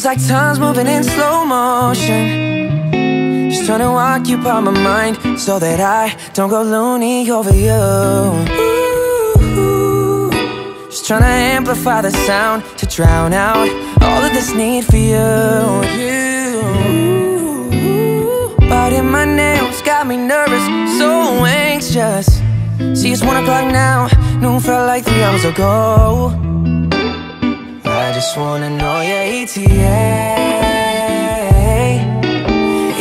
Feels like time's moving in slow motion, just trying to occupy my mind so that I don't go loony over you. Ooh, just trying to amplify the sound to drown out all of this need for you. Biting my nails got me nervous, so anxious. See, it's 1 o'clock now, noon felt like 3 hours ago. I just wanna know your ETA,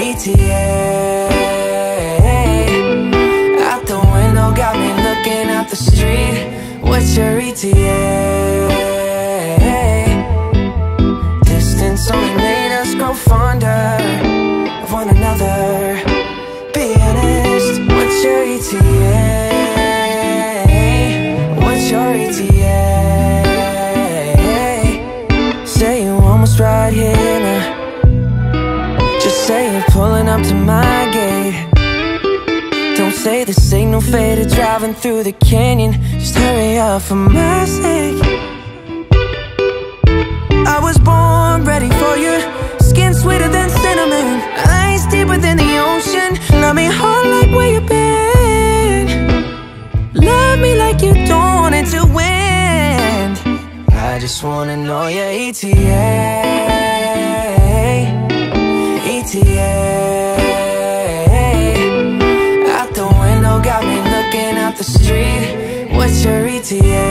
ETA. Out the window got me looking out the street. What's your ETA? Distance only made us grow fonder of one another. Be honest, what's your ETA? What's your ETA? Say you almost right here now. Just say you're pulling up to my gate. Don't say the signal faded driving through the canyon. Just hurry up for my sake. I was born ready for you. Skin sweeter than cinnamon, eyes deeper than the ocean. Love me hard like where you been. Love me like you don't want it to end. I just wanna know your ETA, ETA. Out the window got me looking out the street. What's your ETA?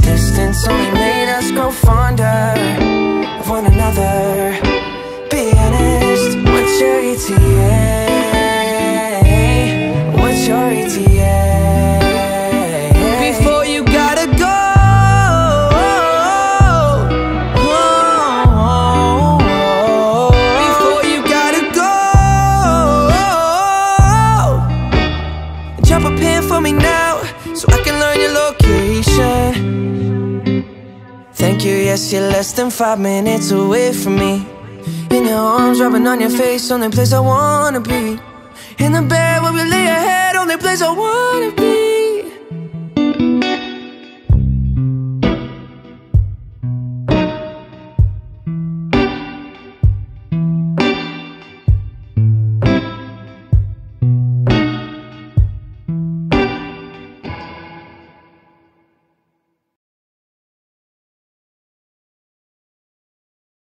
Distance only made us grow fonder of one another. Be honest, what's your ETA? What's your ETA? Before you gotta go, before you gotta go, drop a pin for me now so I can learn your location. Thank you, yes, you're less than 5 minutes away from me. In your arms, rubbing on your face, only place I wanna be. In the bed where we lay our head, only place I wanna be.